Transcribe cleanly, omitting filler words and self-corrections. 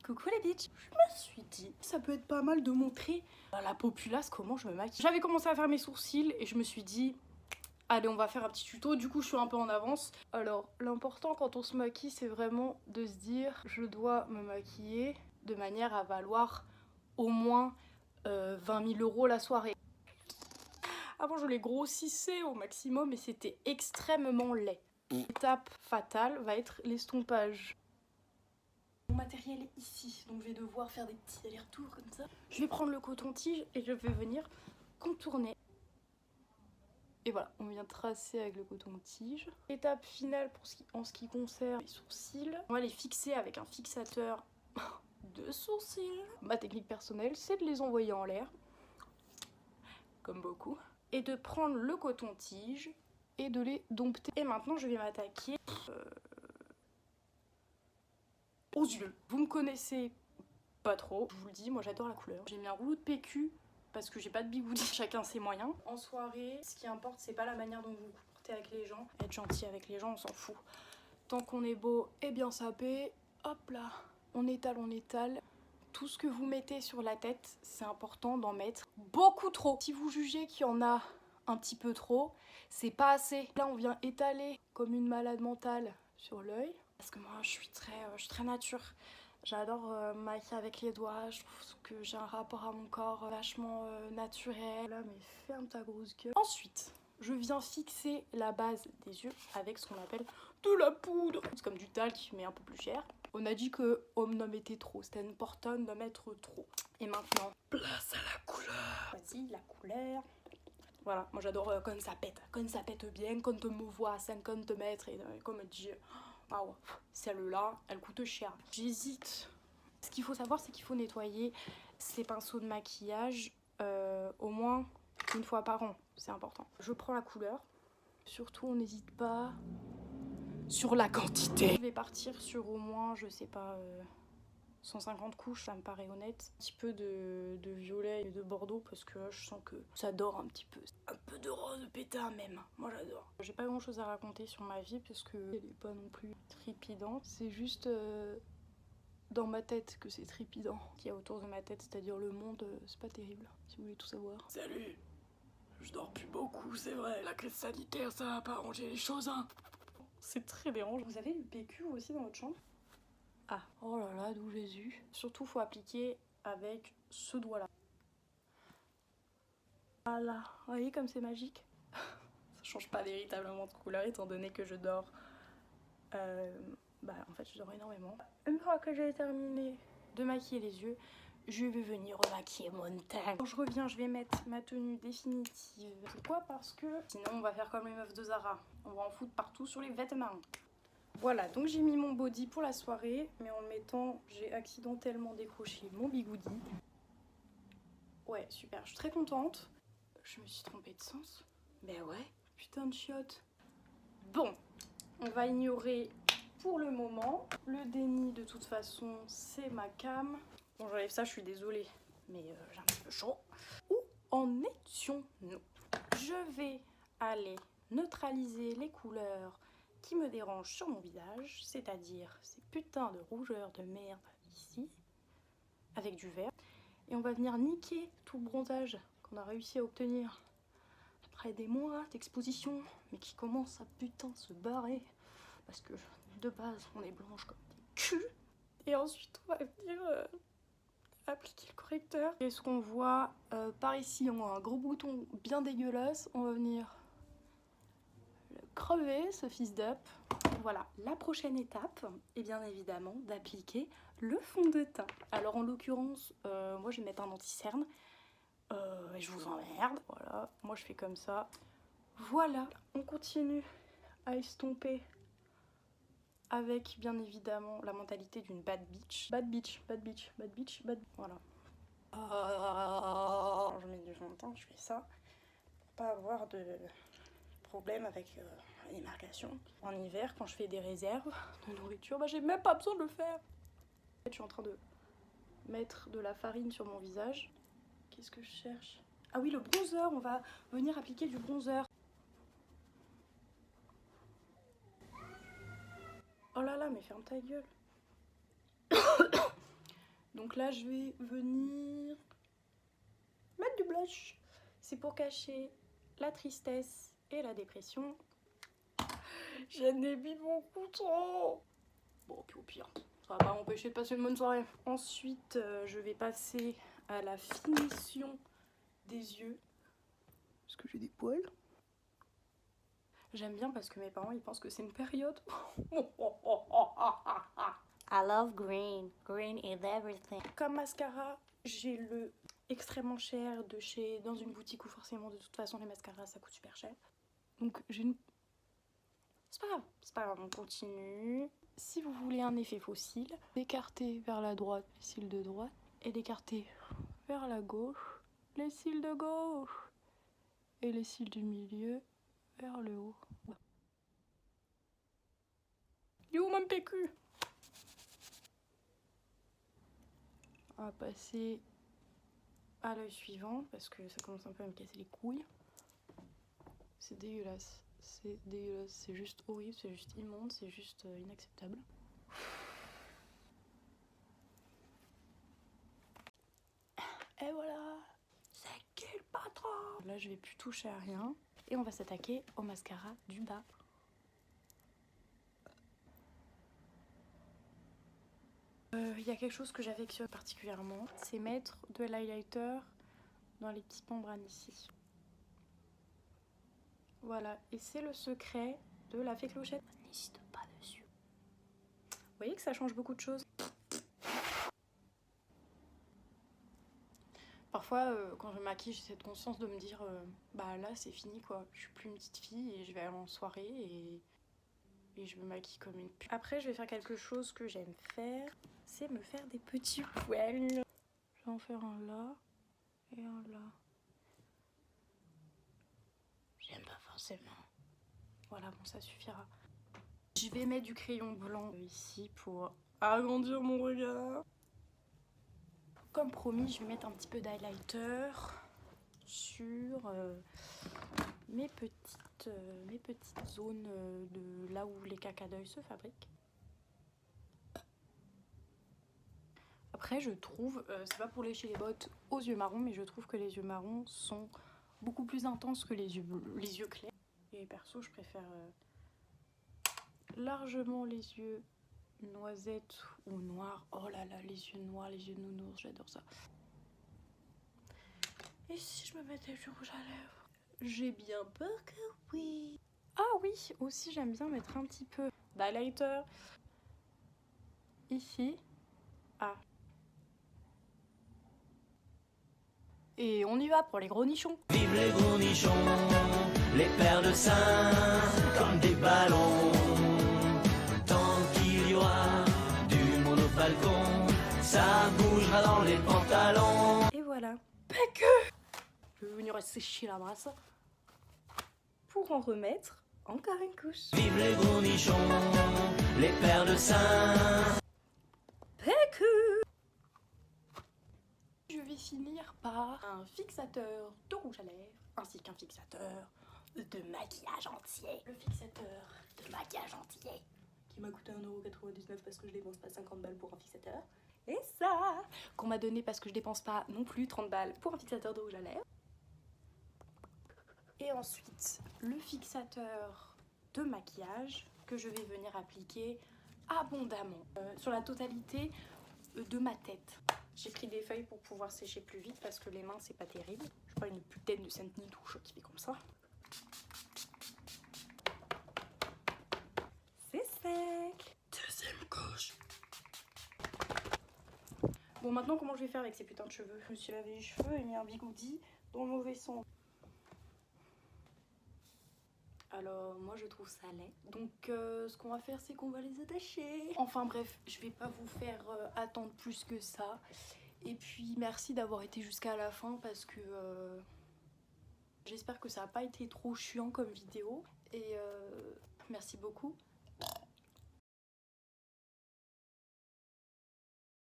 Coucou les bitches. Je me suis dit, ça peut être pas mal de montrer à la populace comment je me maquille. J'avais commencé à faire mes sourcils et je me suis dit, allez, on va faire un petit tuto. Du coup, je suis un peu en avance. Alors, l'important quand on se maquille, c'est vraiment de se dire, je dois me maquiller de manière à valoir au moins 20 000 € la soirée. Avant, je les grossissais au maximum et c'était extrêmement laid. L'étape fatale va être l'estompage. Mon matériel est ici, donc je vais devoir faire des petits allers-retours comme ça. Je vais prendre le coton-tige et je vais venir contourner. Et voilà, on vient tracer avec le coton-tige. Étape finale en ce qui concerne les sourcils. On va les fixer avec un fixateur de sourcils. Ma technique personnelle, c'est de les envoyer en l'air, comme beaucoup, et de prendre le coton-tige et de les dompter. Et maintenant, je vais m'attaquer aux yeux. Vous me connaissez pas trop, je vous le dis, moi j'adore la couleur. J'ai mis un rouleau de PQ parce que j'ai pas de bigoudi, chacun ses moyens. En soirée, ce qui importe, c'est pas la manière dont vous vous comportez avec les gens. Être gentil avec les gens, on s'en fout. Tant qu'on est beau et bien sapé, hop là, on étale, on étale. Tout ce que vous mettez sur la tête, c'est important d'en mettre beaucoup trop. Si vous jugez qu'il y en a un petit peu trop, c'est pas assez. Là, on vient étaler comme une malade mentale sur l'œil. Parce que moi, je suis très nature. J'adore maquiller avec les doigts. Je trouve que j'ai un rapport à mon corps vachement naturel. Là, mais ferme ta grosse gueule. Ensuite, je viens fixer la base des yeux avec ce qu'on appelle de la poudre. C'est comme du talc, mais un peu plus cher. On a dit que on en mettait trop. C'était important de mettre trop. Et maintenant, place à la couleur. Vas-y, la couleur. Voilà, moi j'adore quand ça pète bien, quand on me voit à 50 mètres et qu'on me dit waouh, celle-là, elle coûte cher. J'hésite. Ce qu'il faut savoir, c'est qu'il faut nettoyer ces pinceaux de maquillage au moins une fois par an, c'est important. Je prends la couleur, surtout on n'hésite pas sur la quantité. Je vais partir sur au moins, je sais pas, 150 couches, ça me paraît honnête. Un petit peu de violet et de bordeaux parce que là, je sens que ça dort un petit peu. Un peu de rose pétain même, moi j'adore. J'ai pas grand chose à raconter sur ma vie parce que elle est pas non plus trépidante. C'est juste dans ma tête que c'est trépidant. Ce qu'il y a autour de ma tête, c'est-à-dire le monde, c'est pas terrible, si vous voulez tout savoir. Salut, je dors plus beaucoup, c'est vrai. La crise sanitaire, ça va pas arranger les choses, hein. C'est très dérangeant. Vous avez du PQ aussi dans votre chambre? Ah, oh là là, d'où Jésus. Surtout, faut appliquer avec ce doigt-là. Voilà, vous voyez comme c'est magique. Ça change pas véritablement de couleur étant donné que je dors. En fait, je dors énormément. Une fois que j'ai terminé de maquiller les yeux, je vais venir remaquiller mon teint. Quand je reviens, je vais mettre ma tenue définitive. Pourquoi? Parce que sinon, on va faire comme les meufs de Zara. On va en foutre partout sur les vêtements. Voilà, donc j'ai mis mon body pour la soirée, mais en le mettant, j'ai accidentellement décroché mon bigoudi. Ouais, super, je suis très contente. Je me suis trompée de sens. Ben ouais, putain de chiotte. Bon, on va ignorer pour le moment. Le déni, de toute façon, c'est ma cam. Bon, j'enlève ça, je suis désolée, mais j'ai un petit peu chaud. Où en étions-nous? Je vais aller neutraliser les couleurs qui me dérangent sur mon visage, c'est-à-dire ces putains de rougeurs de merde ici, avec du vert. Et on va venir niquer tout le bronzage qu'on a réussi à obtenir après des mois d'exposition, mais qui commence à putain se barrer, parce que de base on est blanche comme des culs. Et ensuite on va venir appliquer le correcteur. Et ce qu'on voit par ici, on a un gros bouton bien dégueulasse, on va venir crever ce fils d'up. Voilà, la prochaine étape est bien évidemment d'appliquer le fond de teint. Alors en l'occurrence, moi je vais mettre un anti-cerne. Et je vous emmerde. Voilà, moi je fais comme ça. Voilà, on continue à estomper avec bien évidemment la mentalité d'une bad bitch. Bad bitch, bad bitch, bad bitch, bad... Voilà. Je mets du fond de teint, je fais ça. Pour pas avoir de problème avec les marcations. En hiver, quand je fais des réserves de nourriture, j'ai même pas besoin de le faire. Je suis en train de mettre de la farine sur mon visage. Qu'est-ce que je cherche? Ah oui, le bronzer, on va venir appliquer du bronzer. Oh là là, mais ferme ta gueule. Donc là je vais venir mettre du blush. C'est pour cacher la tristesse et la dépression. J'ai mis beaucoup trop. Bon, puis au pire, ça va pas m'empêcher de passer une bonne soirée. Ensuite, je vais passer à la finition des yeux. Parce que j'ai des poils. J'aime bien parce que mes parents, ils pensent que c'est une période. I love green. Green is everything. Comme mascara, j'ai le extrêmement cher de chez dans une boutique où forcément de toute façon les mascaras ça coûte super cher. Donc j'ai une... C'est pas grave, on continue. Si vous voulez un effet faux cils, d'écarter vers la droite les cils de droite et d'écarter vers la gauche les cils de gauche et les cils du milieu vers le haut. You mon PQ. On va passer à l'œil suivant parce que ça commence un peu à me casser les couilles. C'est dégueulasse, c'est juste horrible, c'est juste immonde, c'est juste inacceptable. Et voilà, c'est qui le patron? Là je vais plus toucher à rien et on va s'attaquer au mascara du bas. Il y a quelque chose que j'affectionne particulièrement, c'est mettre de l'highlighter dans les petits membranes ici. Voilà, et c'est le secret de la fée clochette. N'hésite pas dessus. Vous voyez que ça change beaucoup de choses. Parfois, quand je me maquille, j'ai cette conscience de me dire bah là c'est fini quoi, je suis plus une petite fille et je vais aller en soirée et je me maquille comme une pute. Après, je vais faire quelque chose que j'aime faire, c'est me faire des petits poils. Je vais en faire un là et un là. J'aime pas forcément. Voilà, bon, ça suffira. Je vais mettre du crayon blanc ici pour agrandir mon regard. Comme promis, je vais mettre un petit peu d'highlighter sur mes petites zones de là où les caca d'œil se fabriquent. Après, je trouve, c'est pas pour lécher les bottes aux yeux marrons, mais je trouve que les yeux marrons sont beaucoup plus intenses que les yeux clairs. Et perso, je préfère largement les yeux noisettes ou noirs. Oh là là, les yeux noirs, les yeux nounours, j'adore ça. Et si je me mettais du rouge à lèvres? J'ai bien peur que oui. Ah oui, aussi j'aime bien mettre un petit peu d'highlighter ici. Ah. Et on y va pour les gros nichons. Vive les gros nichons, les paires de seins comme des ballons. Tant qu'il y aura du monde au balcon, ça bougera dans les pantalons. Et voilà. PQ. Je vais venir sécher la brasse pour en remettre encore une couche. Vive les gros nichons, les paires de seins. PQ. Je vais finir par un fixateur de rouge à lèvres ainsi qu'un fixateur de maquillage entier. Le fixateur de maquillage entier qui m'a coûté 1,99 € parce que je dépense pas 50 balles pour un fixateur. Et ça qu'on m'a donné parce que je dépense pas non plus 30 balles pour un fixateur de rouge à lèvres. Et ensuite le fixateur de maquillage que je vais venir appliquer abondamment sur la totalité de ma tête. J'ai pris des feuilles pour pouvoir sécher plus vite parce que les mains c'est pas terrible. Je prends une putain de Sainte Nitouche qui fait comme ça. C'est sec. Deuxième couche. Bon, maintenant comment je vais faire avec ces putains de cheveux? Je me suis lavé les cheveux et mis un bigoudi dans le mauvais sens. Alors moi je trouve ça laid. Donc ce qu'on va faire c'est qu'on va les attacher. Enfin bref, je vais pas vous faire attendre plus que ça. Et puis merci d'avoir été jusqu'à la fin parce que j'espère que ça n'a pas été trop chiant comme vidéo. Et merci beaucoup.